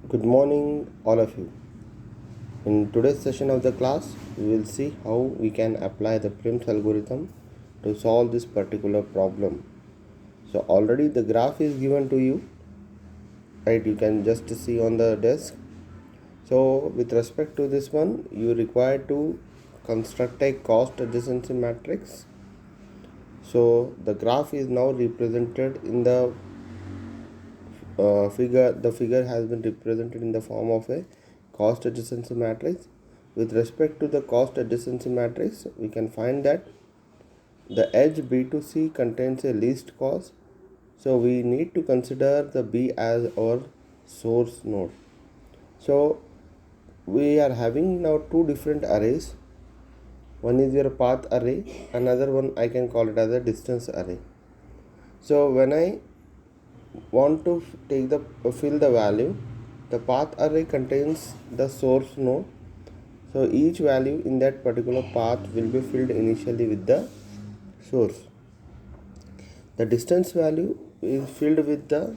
Good morning, all of you. In today's session of the class, we will see how we can apply the Prim's algorithm to solve this particular problem. So already the graph is given to you, right? You can just see on the desk. So with respect to this one, you require to construct a cost adjacency matrix. So the graph is now represented in the figure. The figure has been represented in the form of a cost adjacency matrix. With respect to the cost adjacency matrix, we can find that the edge B to C contains a least cost, so we need to consider the B as our source node. So we are having now two different arrays. One is your path array, another one I can call it as a distance array. So when I want to fill the value, the path array contains the source node. So each value in that particular path will be filled initially with the source. The distance value is filled with the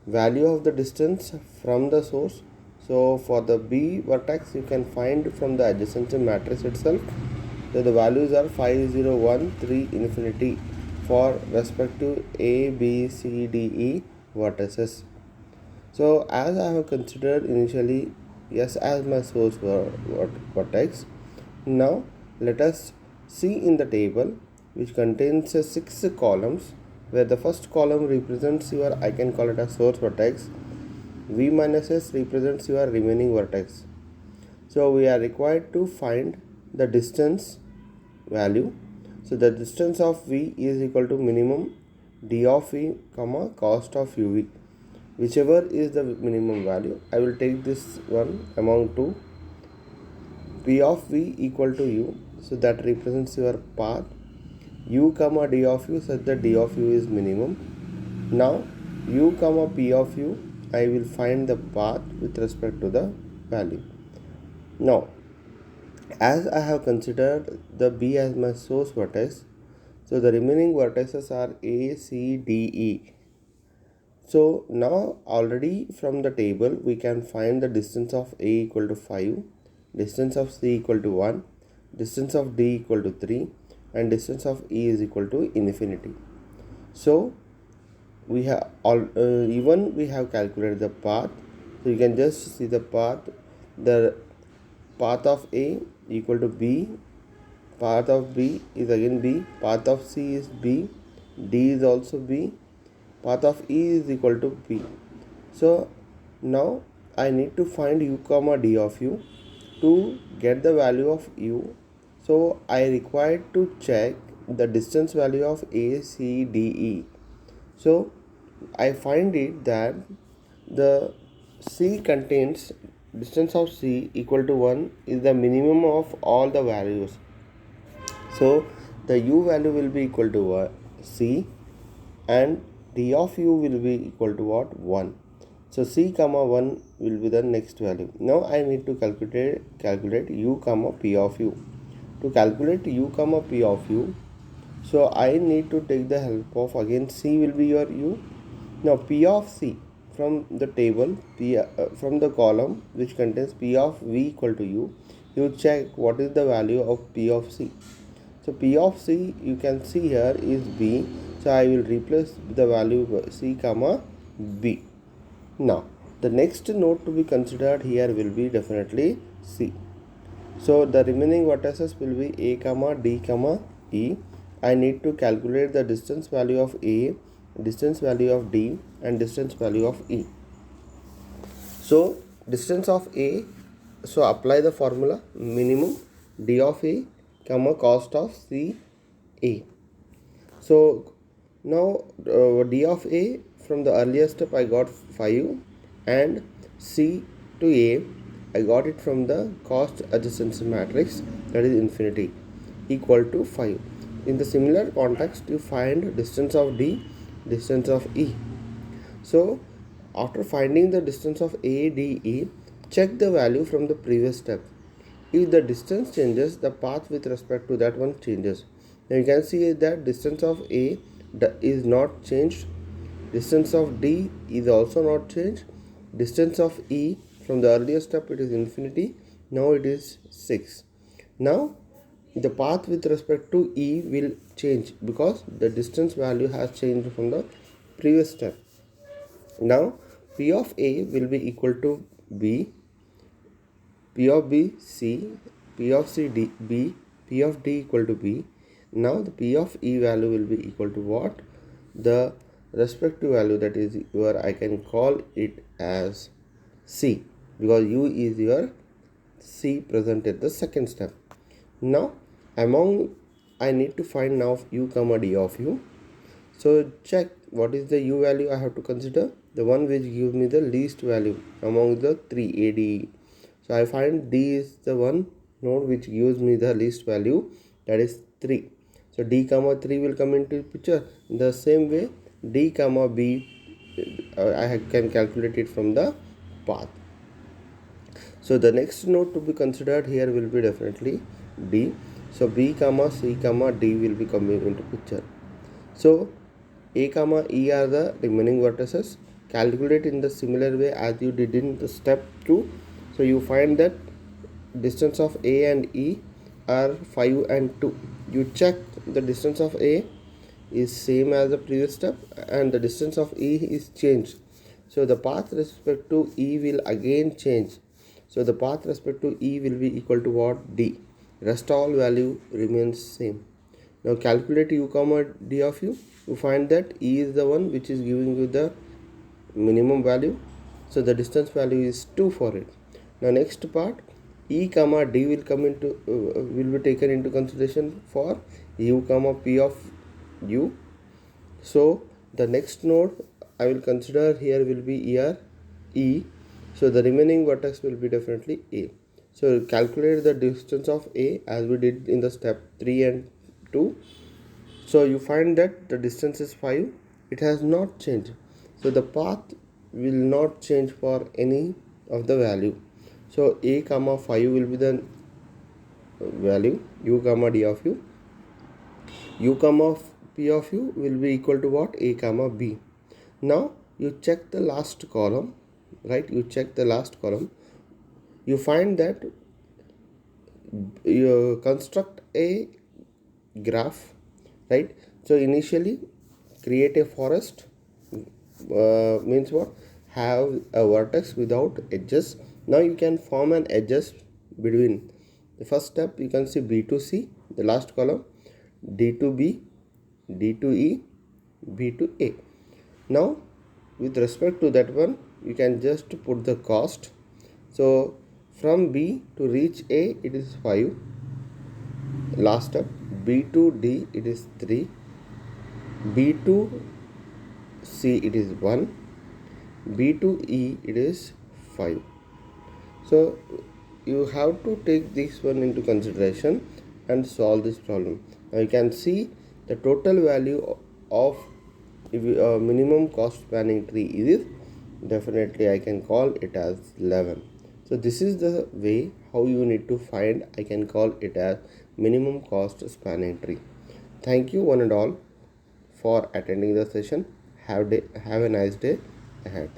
value of the distance from the source. So for the B vertex, you can find from the adjacency matrix itself that the values are 5, 0, 1, 3, infinity for respect to A, B, C, D, E vertices. So as I have considered initially S as my source vertex, now let us see in the table which contains 6 columns, where the first column represents your, I can call it a source vertex, V minus S represents your remaining vertex. So we are required to find the distance value. So the distance of V is equal to minimum d of V comma cost of UV, whichever is the minimum value. I will take this one among two. P of V equal to U, so that represents your path, U comma D of U such that D of U is minimum. Now U comma P of U, I will find the path with respect to the value. Now as I have considered the B as my source vertex, so the remaining vertices are A, C, D, E. So now already from the table we can find the distance of A equal to 5, distance of C equal to 1, distance of D equal to 3, and distance of E is equal to infinity. So we have even we have calculated the path. So you can just see the path. The path of A equal to B, path of B is again B, path of C is B, D is also B, path of E is equal to B. So now I need to find U comma D of U. To get the value of U, so I required to check the distance value of A, C, D, E. So I find it that the C contains distance of C equal to 1 is the minimum of all the values. So the U value will be equal to C, and D of U will be equal to what? 1. So C comma 1 will be the next value. Now I need to calculate U comma P of U. To calculate U comma P of U, so I need to take the help of, again, C will be your U. Now P of C from the table, from the column which contains P of V equal to U, you check what is the value of P of C. So P of C you can see here is B. So I will replace the value C comma B. Now the next node to be considered here will be definitely C. So the remaining vertices will be A comma D comma E. I need to calculate the distance value of A, distance value of D, and distance value of E. So distance of A, so apply the formula minimum D of A comma cost of C A. So now D of A, from the earlier step I got 5, and C to A I got it from the cost adjacency matrix, that is infinity, equal to 5. In the similar context, you find distance of D, distance of E. So after finding the distance of A, D, E, check the value from the previous step. If the distance changes, the path with respect to that one changes. Now you can see that distance of A is not changed, distance of D is also not changed, distance of E from the earlier step, it is infinity. Now it is 6. Now the path with respect to E will change because the distance value has changed from the previous step. Now P of A will be equal to B, P of B C, P of C D B, P of D equal to B. Now the P of E value will be equal to what? The respective value, that is where I can call it as C, because U is your C present at the second step. Now among I need to find now U comma D of U. So check what is the U value I have to consider, the one which gives me the least value among the 3 ADE. So I find D is the one node which gives me the least value, that is 3. So D comma 3 will come into picture. In the same way D comma B I can calculate it from the path. So the next node to be considered here will be definitely D. So B comma C comma D will be coming into picture. So A comma E are the remaining vertices. Calculate in the similar way as you did in the step 2. So you find that distance of A and E are 5 and 2. You check the distance of A is same as the previous step and the distance of E is changed. So the path respect to E will again change. So the path respect to E will be equal to what? D. Rest all value remains same. Now calculate U comma D of U. You find that E is the one which is giving you the minimum value. So the distance value is 2 for it. Now next part, E comma D will come into will be taken into consideration for U comma P of U. So the next node I will consider here will be here E. So the remaining vertex will be definitely A. So calculate the distance of A as we did in the step 3 and 2. So you find that the distance is 5. It has not changed. So the path will not change for any of the value. So A comma 5 will be the value, U comma D of U. U comma P of U will be equal to what? A comma B. Now you check the last column, right? You check the last column. You find that you construct a graph, right? So initially create a forest, means what? Have a vertex without edges. Now you can form an edges between the first step. You can see B to C, the last column, D to B, D to E, B to A. Now with respect to that one, you can just put the cost. So from B to reach A it is 5. Last step, B to D it is 3, B to C it is 1, B to E it is 5. So you have to take this one into consideration and solve this problem. Now you can see the total value of minimum cost spanning tree is definitely I can call it as 11. So this is the way how you need to find, I can call it as minimum cost spanning tree. Thank you one and all for attending the session. Have a nice day ahead.